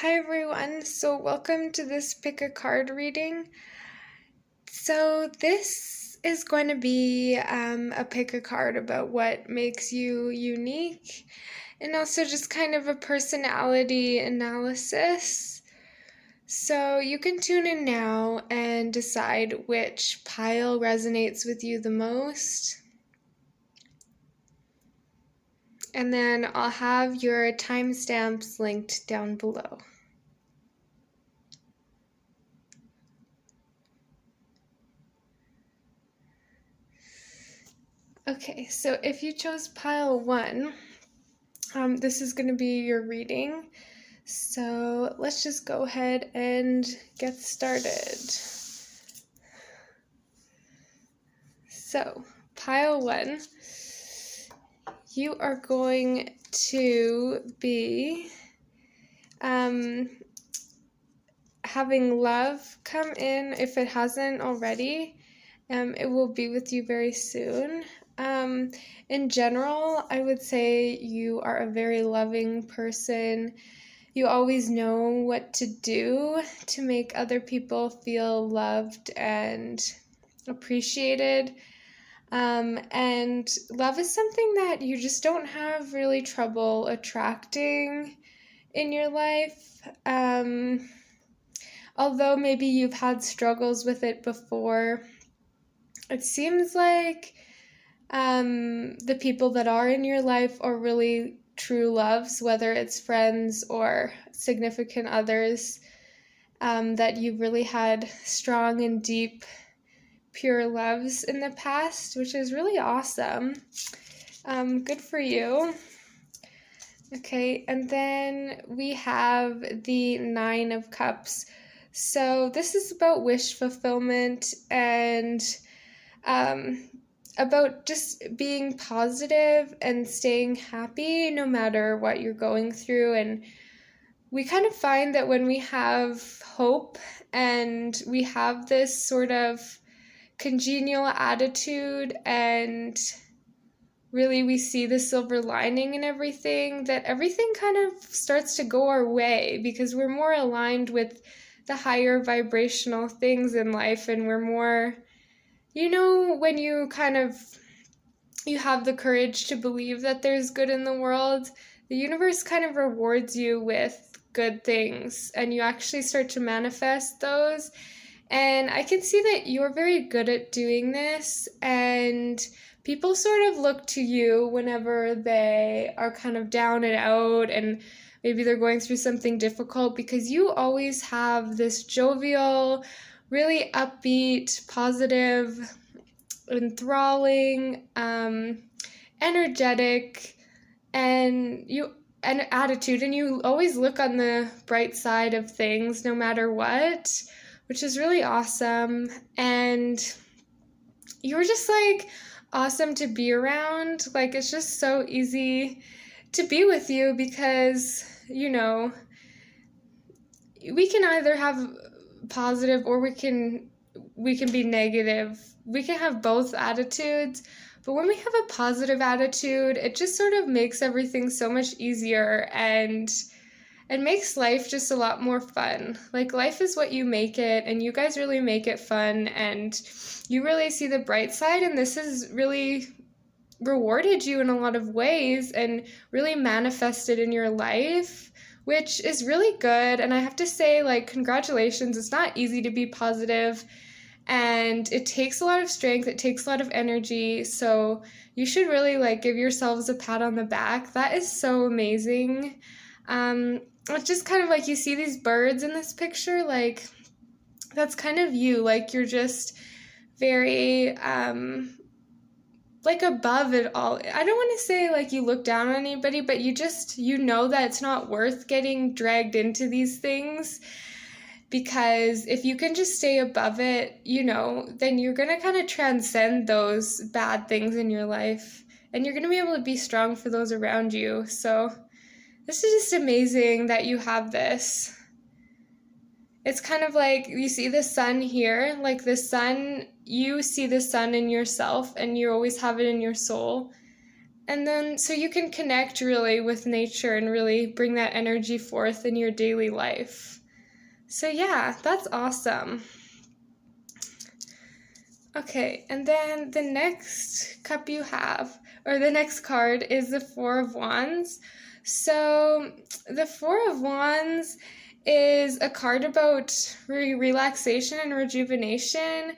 Hi everyone, so welcome to this pick a card reading. So this is going to be a pick a card about what makes you unique and also just kind of a personality analysis. So you can tune in now and decide which pile resonates with you the most. And then I'll have your timestamps linked down below. Okay, so if you chose pile 1, this is going to be your reading. So let's just go ahead and get started. So, pile 1, you are going to be having love come in. If it hasn't already, it will be with you very soon. In general, I would say you are a very loving person. You always know what to do to make other people feel loved and appreciated. And love is something that you just don't have really trouble attracting in your life. Although maybe you've had struggles with it before, it seems like the people that are in your life are really true loves, whether it's friends or significant others, that you've really had strong and deep, pure loves in the past, which is really awesome. Good for you. Okay, and then we have the 9 of Cups. So this is about wish fulfillment and about just being positive and staying happy no matter what you're going through. And we kind of find that when we have hope and we have this sort of congenial attitude and really we see the silver lining in everything, that everything kind of starts to go our way because we're more aligned with the higher vibrational things in life, and we're more, when you you have the courage to believe that there's good in the world, the universe kind of rewards you with good things and you actually start to manifest those. And I can see that you're very good at doing this, and people sort of look to you whenever they are kind of down and out and maybe they're going through something difficult, because you always have this jovial, really upbeat, positive, enthralling, energetic, and attitude, and you always look on the bright side of things no matter what, which is really awesome. And you're just like awesome to be around. Like, it's just so easy to be with you because we can either have positive or we can be negative. We can have both attitudes, but when we have a positive attitude, it just sort of makes everything so much easier, and it makes life just a lot more fun. Like, life is what you make it, and you guys really make it fun, and you really see the bright side, and this has really rewarded you in a lot of ways and really manifested in your life, which is really good. And I have to say, like, congratulations. It's not easy to be positive, and it takes a lot of strength, it takes a lot of energy, so you should really give yourselves a pat on the back. That is so amazing. It's just kind of like you see these birds in this picture, like that's kind of you. Like, you're just very above it all. I don't want to say like you look down on anybody, but you know that it's not worth getting dragged into these things, because if you can just stay above it, then you're going to kind of transcend those bad things in your life, and you're going to be able to be strong for those around you. So this is just amazing that you have this. It's kind of like you see the sun here, like you see the sun in yourself, and you always have it in your soul. And then, so you can connect really with nature and really bring that energy forth in your daily life. So, yeah, that's awesome. Okay, and then the next cup you have, or the next card, is the Four of Wands. So, the Four of Wands is a card about relaxation and rejuvenation.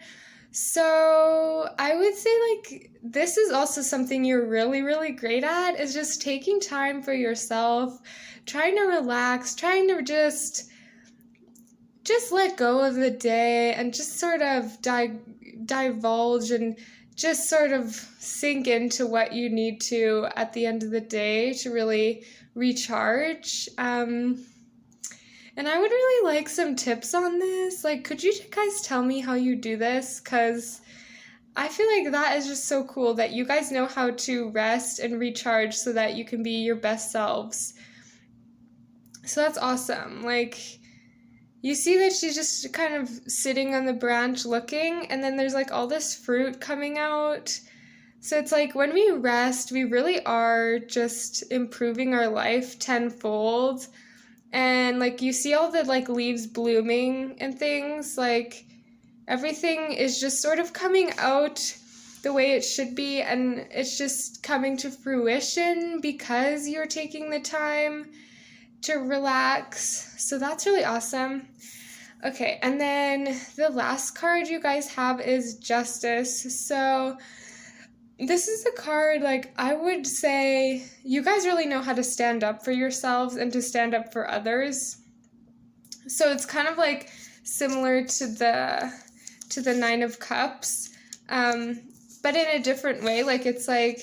So, I would say, like, this is also something you're really, really great at, is just taking time for yourself, trying to relax, trying to just let go of the day and just sort of divulge and just sort of sink into what you need to at the end of the day to really recharge. And I would really like some tips on this. Like, could you guys tell me how you do this? Because I feel like that is just so cool that you guys know how to rest and recharge so that you can be your best selves. So that's awesome. Like, you see that she's just kind of sitting on the branch looking, and then there's like all this fruit coming out. So it's like when we rest, we really are just improving our life tenfold. And like you see all the like leaves blooming and things, like everything is just sort of coming out the way it should be, and it's just coming to fruition because you're taking the time to relax. So that's really awesome. Okay, and then the last card you guys have is Justice. So this is a card, like, I would say you guys really know how to stand up for yourselves and to stand up for others. So it's kind of like similar to the Nine of Cups, but in a different way. Like, it's like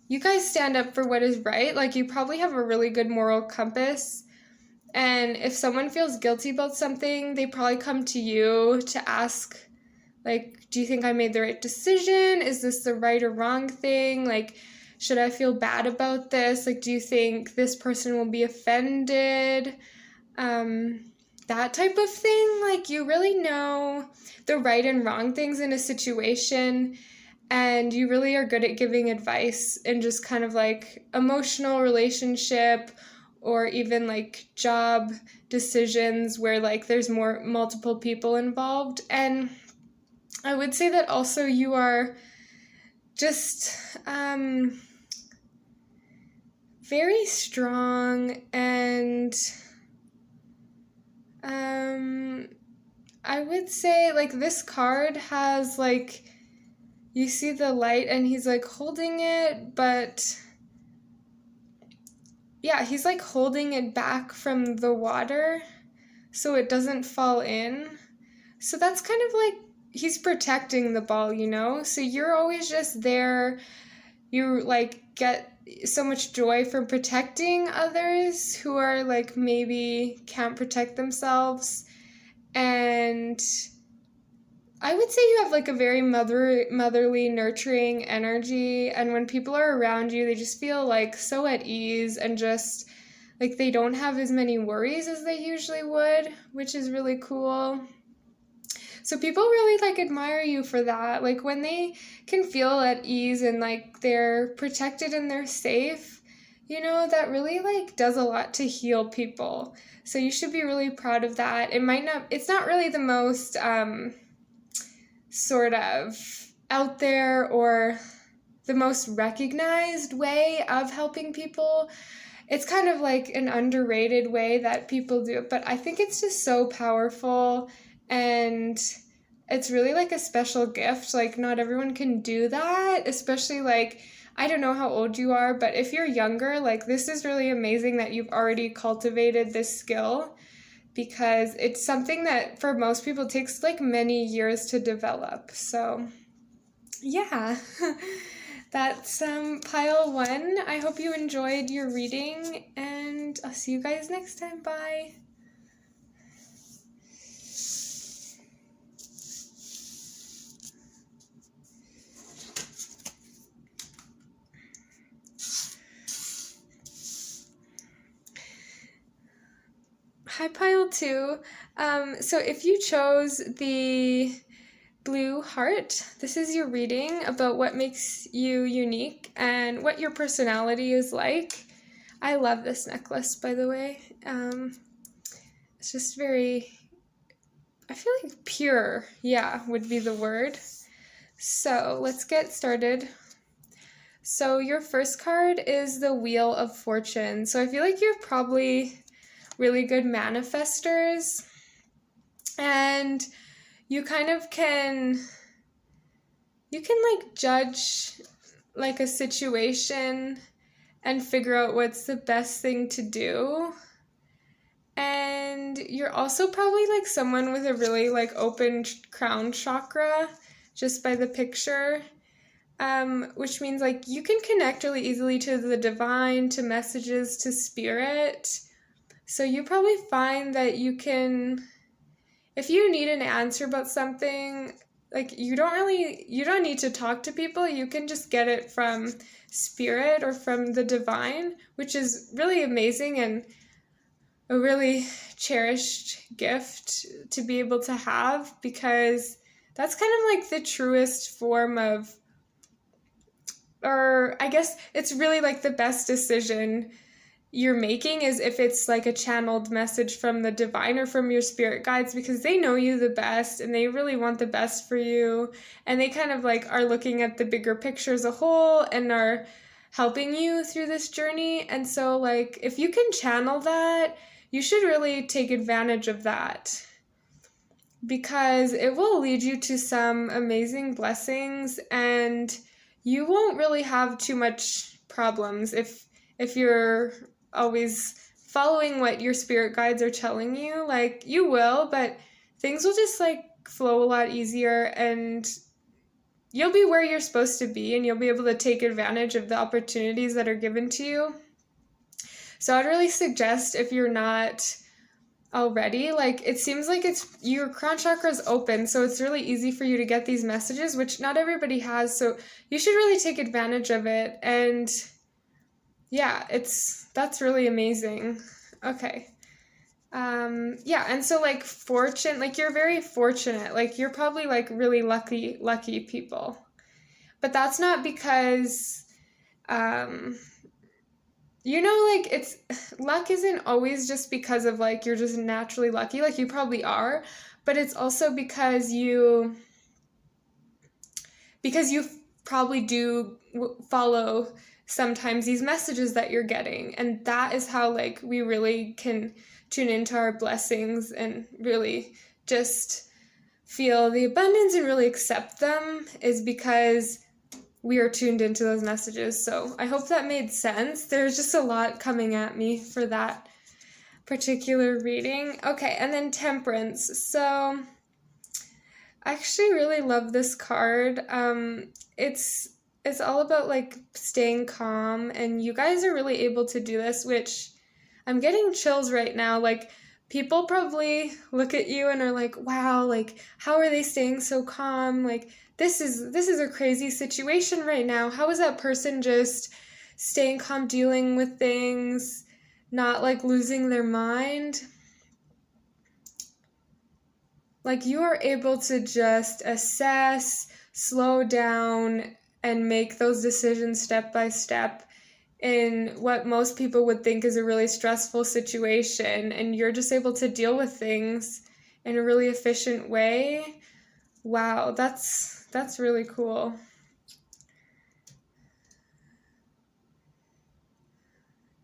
you guys stand up for what is right. Like, you probably have a really good moral compass. And if someone feels guilty about something, they probably come to you to ask, like, do you think I made the right decision? Is this the right or wrong thing? Like, should I feel bad about this? Like, do you think this person will be offended? That type of thing. Like, you really know the right and wrong things in a situation, and you really are good at giving advice in just kind of like emotional relationship or even like job decisions where like there's multiple people involved. And I would say that also you are just very strong, and I would say like this card has like, you see the light and he's like holding it, but yeah, he's like holding it back from the water so it doesn't fall in. So that's kind of like he's protecting the ball, you know? So you're always just there. You like get so much joy from protecting others who are like maybe can't protect themselves. And I would say you have like a very motherly, nurturing energy. And when people are around you, they just feel like so at ease and just like they don't have as many worries as they usually would, which is really cool. So people really like admire you for that. Like when they can feel at ease and like they're protected and they're safe, you know, that really like does a lot to heal people. So you should be really proud of that. It's not really the most sort of out there or the most recognized way of helping people. It's kind of like an underrated way that people do it, but I think it's just so powerful, and it's really like a special gift. Like not everyone can do that, especially like, I don't know how old you are, but if you're younger, like this is really amazing that you've already cultivated this skill, because it's something that for most people takes like many years to develop. So yeah. That's pile one. I hope you enjoyed your reading, and I'll see you guys next time. Bye. Hi, pile two. So if you chose the Blue Heart. This is your reading about what makes you unique and what your personality is like. I love this necklace, by the way. It's just very, I feel like pure, would be the word. So let's get started. So your first card is the Wheel of Fortune. So I feel like you're probably really good manifestors, and you kind of can like judge like a situation and figure out what's the best thing to do. And you're also probably like someone with a really like open crown chakra, just by the picture, which means like you can connect really easily to the divine, to messages, to spirit. So you probably find that you can, if you need an answer about something, like you don't need to talk to people. You can just get it from spirit or from the divine, which is really amazing and a really cherished gift to be able to have, because that's kind of like the truest form of, or I guess it's really like the best decision you're making is if it's like a channeled message from the divine or from your spirit guides, because they know you the best and they really want the best for you, and they kind of like are looking at the bigger picture as a whole and are helping you through this journey. And so like if you can channel that, you should really take advantage of that, because it will lead you to some amazing blessings and you won't really have too much problems if you're always following what your spirit guides are telling you. Like you will, but things will just like flow a lot easier and you'll be where you're supposed to be and you'll be able to take advantage of the opportunities that are given to you. So I'd really suggest, if you're not already, like it seems like it's your crown chakra is open, so it's really easy for you to get these messages, which not everybody has, so you should really take advantage of it. And that's really amazing. Okay. And so like fortune, like you're very fortunate, like you're probably like really lucky people, but that's not because like it's luck isn't always just because of like you're just naturally lucky, like you probably are, but it's also because you probably do follow sometimes these messages that you're getting, and that is how like we really can tune into our blessings and really just feel the abundance and really accept them, is because we are tuned into those messages. So I hope that made sense. There's just a lot coming at me for that particular reading. Okay, and then Temperance. So I actually really love this card. It's all about like staying calm, and you guys are really able to do this, which I'm getting chills right now. Like people probably look at you and are like, wow, like how are they staying so calm? Like this is a crazy situation right now. How is that person just staying calm, dealing with things, not like losing their mind? Like you are able to just assess, slow down, and make those decisions step by step in what most people would think is a really stressful situation, and you're just able to deal with things in a really efficient way. Wow, that's really cool.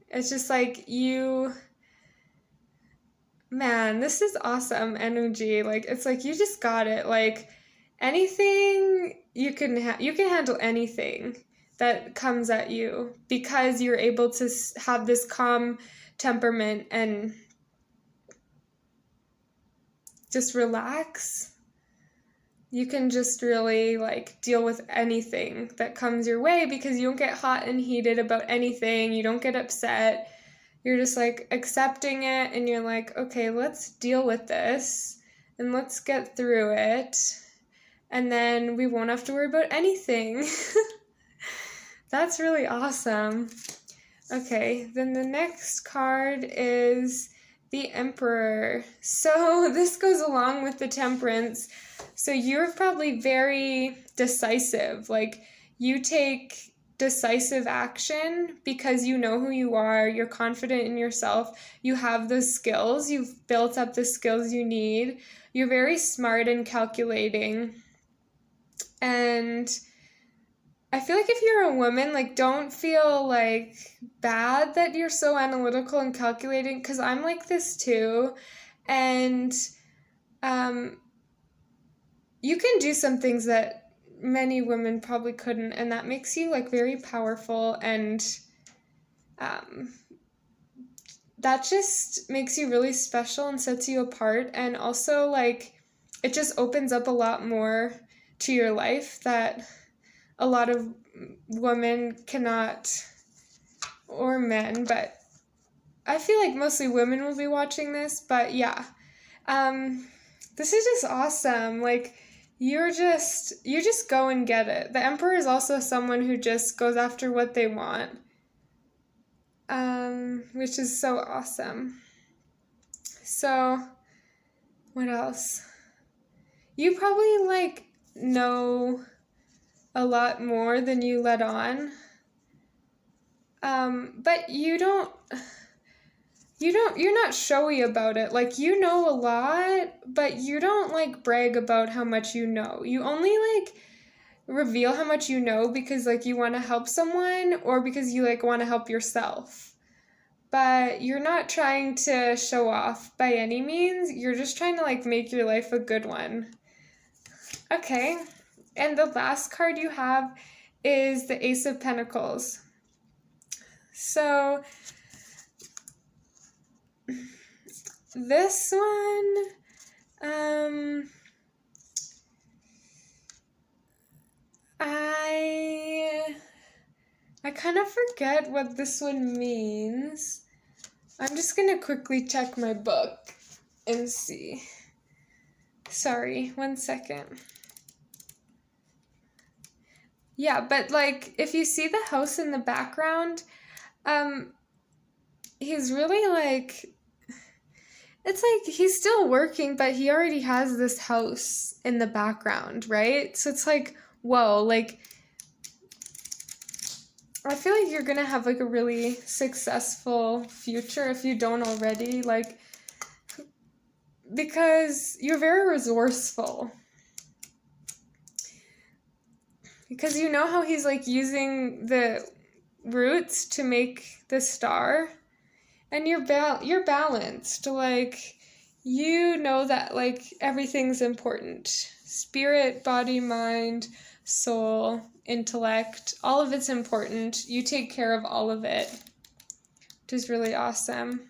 It's just like man, this is awesome energy. Like it's like you just got it. Like anything you can handle anything that comes at you, because you're able to have this calm temperament and just relax. You can just really like deal with anything that comes your way, because you don't get hot and heated about anything. You don't get upset. You're just like accepting it, and you're like, okay, let's deal with this and let's get through it. And then we won't have to worry about anything. That's really awesome. Okay, then the next card is the Emperor. So this goes along with the Temperance. So you're probably very decisive. Like, you take decisive action because you know who you are, you're confident in yourself, you have the skills, you've built up the skills you need, you're very smart and calculating. And I feel like if you're a woman, like, don't feel like bad that you're so analytical and calculating, because I'm like this too. And you can do some things that many women probably couldn't, and that makes you like very powerful, and that just makes you really special and sets you apart. And also, like, it just opens up a lot more to your life that a lot of women cannot, or men, but I feel like mostly women will be watching this. But yeah, this is just awesome. Like, you just go and get it. The Emperor is also someone who just goes after what they want, which is so awesome. So, what else? You probably like know a lot more than you let on. But you're not showy about it. Like, you know a lot, but you don't like brag about how much you know. You only like reveal how much you know because like you want to help someone, or because you like want to help yourself. But you're not trying to show off by any means. You're just trying to like make your life a good one. Okay. And the last card you have is the Ace of Pentacles. So this one, I kind of forget what this one means. I'm just gonna quickly check my book and see. Sorry, 1 second. Yeah, but like, if you see the house in the background, he's really like, it's like he's still working, but he already has this house in the background, right? So it's like, whoa, like, I feel like you're gonna have like a really successful future if you don't already, like, because you're very resourceful. Because you know how he's like using the roots to make the star, and you're balanced. Like, you know that like everything's important. Spirit, body, mind, soul, intellect, all of it's important. You take care of all of it, which is really awesome.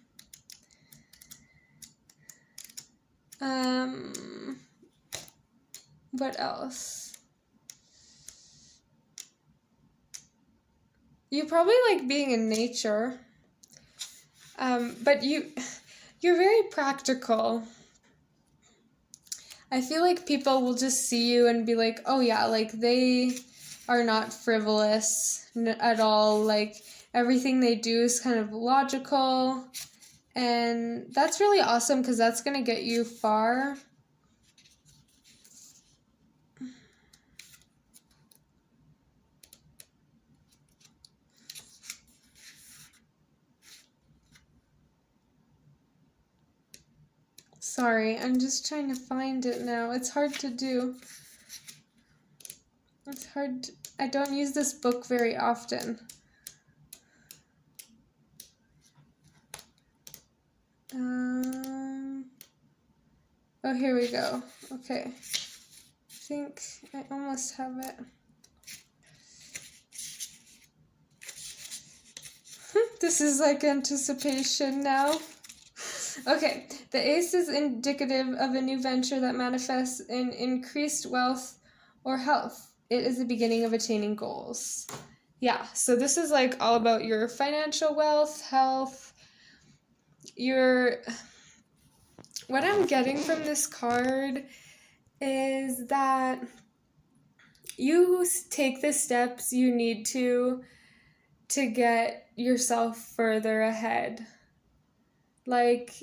What else? You probably like being in nature, but you're very practical. I feel like people will just see you and be like, oh yeah, like they are not frivolous at all. Like, everything they do is kind of logical, and that's really awesome because that's going to get you far. Sorry, I'm just trying to find it now. It's hard to do. It's hard. I don't use this book very often. Oh, here we go. Okay. I think I almost have it. This is like anticipation now. Okay, the ace is indicative of a new venture that manifests in increased wealth or health. It is the beginning of attaining goals. Yeah, so this is like all about your financial wealth, health, what I'm getting from this card is that you take the steps you need to get yourself further ahead. Like,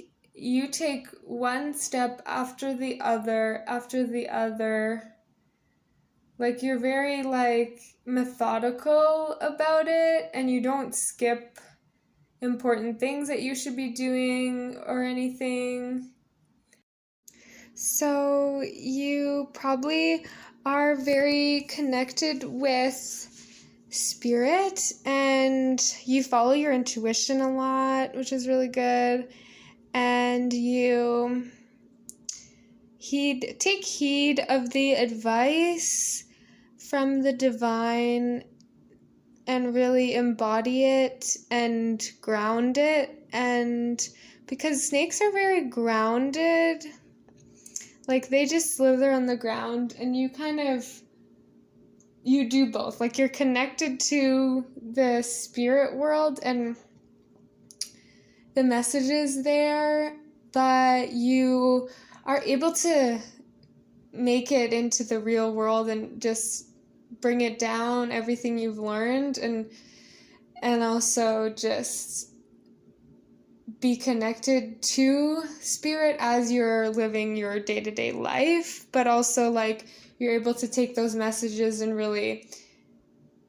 you take one step after the other, after the other. Like you're very like methodical about it, and you don't skip important things that you should be doing or anything. So you probably are very connected with spirit, and you follow your intuition a lot, which is really good. And you take heed of the advice from the divine and really embody it and ground it. And because snakes are very grounded, like they just slither on the ground, and you do both. Like you're connected to the spirit world and the messages there, but you are able to make it into the real world and just bring it down, everything you've learned, and also just be connected to spirit as you're living your day-to-day life, but also like you're able to take those messages and really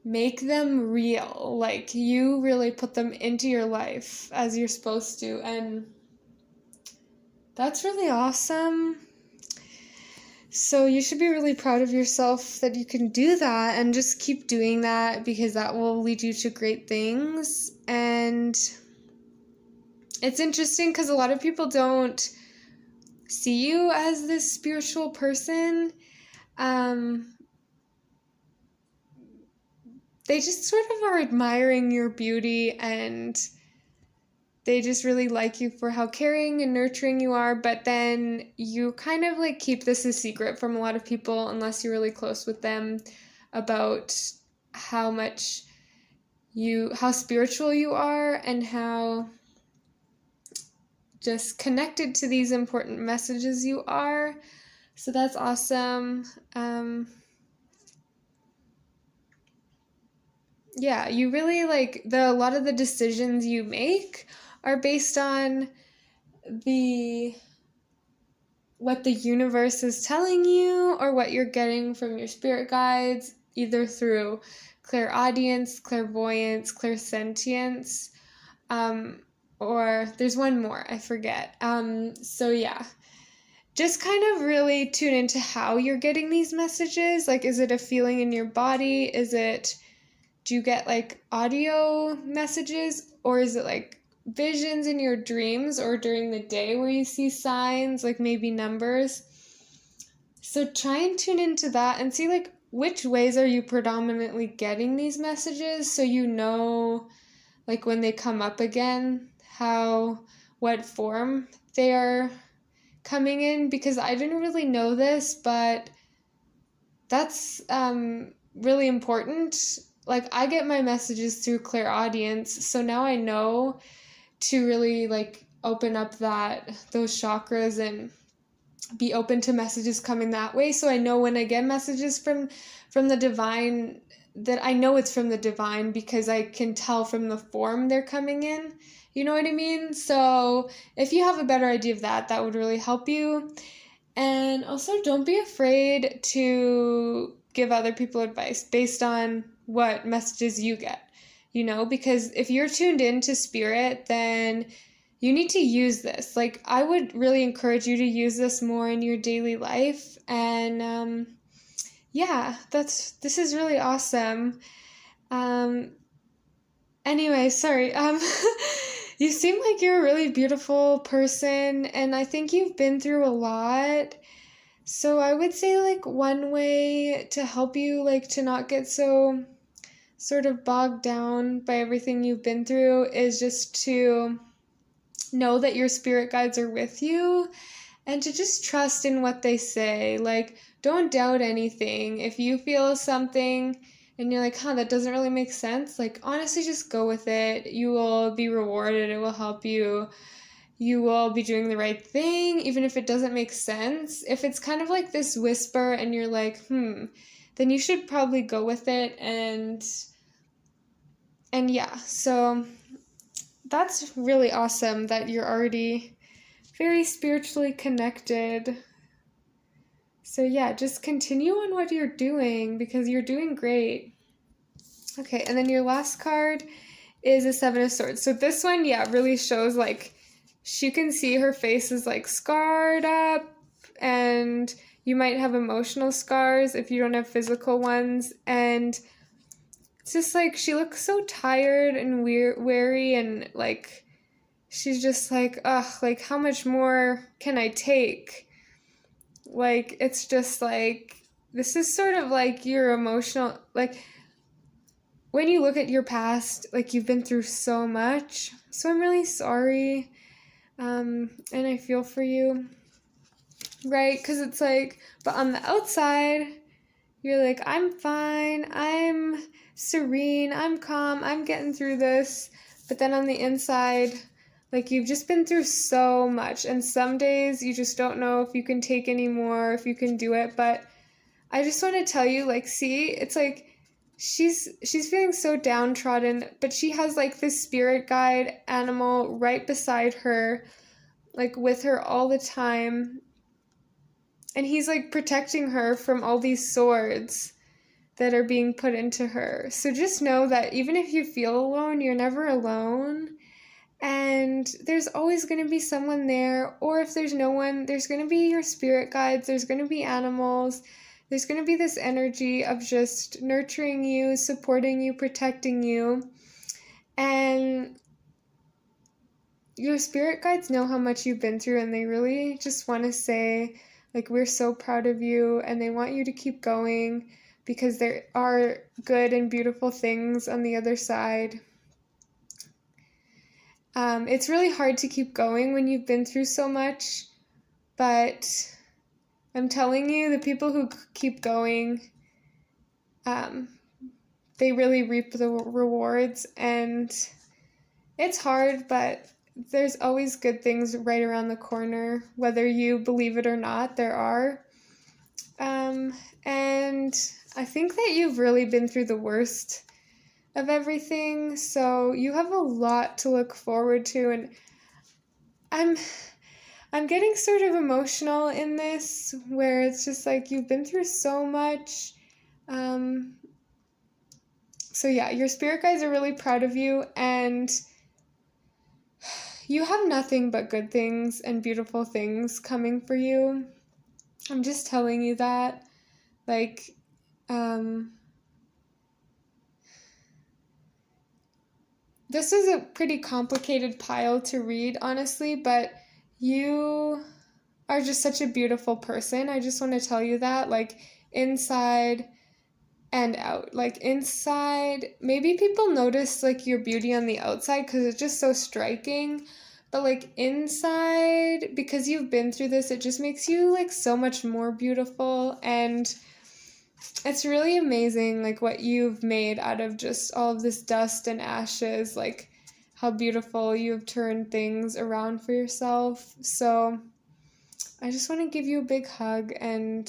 make them real. Like you really put them into your life as you're supposed to, and that's really awesome. So you should be really proud of yourself that you can do that, and just keep doing that, because that will lead you to great things. And it's interesting because a lot of people don't see you as this spiritual person. They just sort of are admiring your beauty, and they just really like you for how caring and nurturing you are, but then you kind of like keep this a secret from a lot of people unless you're really close with them about how spiritual you are and how just connected to these important messages you are. So that's awesome. Yeah, you really like a lot of the decisions you make are based on what the universe is telling you, or what you're getting from your spirit guides, either through clairaudience, clairvoyance, clairsentience, or there's one more, I forget. So yeah, just kind of really tune into how you're getting these messages. Like, is it a feeling in your body? Do you get like audio messages, or is it like visions in your dreams or during the day where you see signs, like maybe numbers? So try and tune into that and see like which ways are you predominantly getting these messages, so you know like when they come up again, what form they are coming in, because I didn't really know this, but that's really important. Like I get my messages through clairaudience, so now I know to really like open up those chakras and be open to messages coming that way. So I know when I get messages from the divine, that I know it's from the divine, because I can tell from the form they're coming in. You know what I mean? So if you have a better idea of that, that would really help you. And also, don't be afraid to give other people advice based on what messages you get, because if you're tuned into spirit, then you need to use this. Like, I would really encourage you to use this more in your daily life. And yeah, this is really awesome. Anyway, sorry. You seem like you're a really beautiful person, and I think you've been through a lot. So I would say like one way to help you like to not get so sort of bogged down by everything you've been through is just to know that your spirit guides are with you, and to just trust in what they say. Like, don't doubt anything. If you feel something and you're like, that doesn't really make sense, like honestly just go with it. You will be rewarded. It will help you. You will be doing the right thing, even if it doesn't make sense. If it's kind of like this whisper and you're like, then you should probably go with it. And yeah, so that's really awesome that you're already very spiritually connected. So yeah, just continue on what you're doing because you're doing great. Okay, and then your last card is a Seven of Swords. So this one, yeah, really shows like she can see her face is like scarred up, and you might have emotional scars if you don't have physical ones. And it's just like she looks so tired and weary, and like she's just like, ugh, like how much more can I take? Like it's just like this is sort of like your emotional, like when you look at your past, like you've been through so much. So I'm really sorry. And I feel for you, right? Because it's like, but on the outside, you're like, I'm fine, I'm serene, I'm calm, I'm getting through this. But then on the inside, like you've just been through so much. And some days you just don't know if you can take any more, if you can do it. But I just want to tell you, like, see, it's like, she's feeling so downtrodden, but she has like this spirit guide animal right beside her, like with her all the time, and he's like protecting her from all these swords that are being put into her. So just know that even if you feel alone, you're never alone, and there's always going to be someone there. Or if there's no one, there's going to be your spirit guides, there's going to be animals. There's going to be this energy of just nurturing you, supporting you, protecting you. And your spirit guides know how much you've been through, and they really just want to say, like, we're so proud of you, and they want you to keep going because there are good and beautiful things on the other side. It's really hard to keep going when you've been through so much, but I'm telling you, the people who keep going, they really reap the rewards, and it's hard, but there's always good things right around the corner, whether you believe it or not, there are. And I think that you've really been through the worst of everything, so you have a lot to look forward to, and I'm getting sort of emotional in this, where it's just like you've been through so much. So yeah, your spirit guides are really proud of you, and you have nothing but good things and beautiful things coming for you. I'm just telling you that. Like, this is a pretty complicated pile to read, honestly, but you are just such a beautiful person. I just want to tell you that, like, inside and out. Like, inside, maybe people notice, like, your beauty on the outside because it's just so striking. But, like, inside, because you've been through this, it just makes you, like, so much more beautiful. And it's really amazing, like, what you've made out of just all of this dust and ashes, like, how beautiful you've turned things around for yourself. So I just want to give you a big hug, and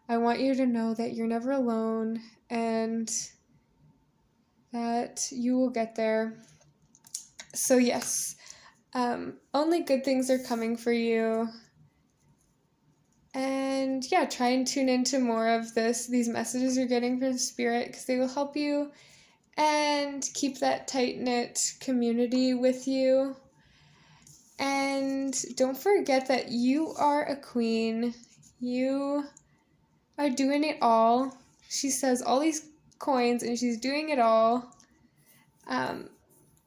I want you to know that you're never alone and that you will get there. So yes, only good things are coming for you. And yeah, try and tune into more of these messages you're getting from Spirit, because they will help you and keep that tight-knit community with you. And don't forget that you are a queen. You are doing it all. She says all these coins and she's doing it all.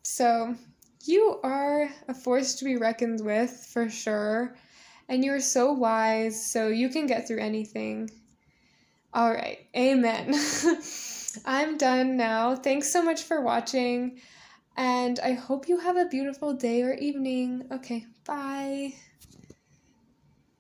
So you are a force to be reckoned with, for sure. And you are so wise, so you can get through anything. All right, amen. I'm done now. Thanks so much for watching, and I hope you have a beautiful day or evening. Okay, bye.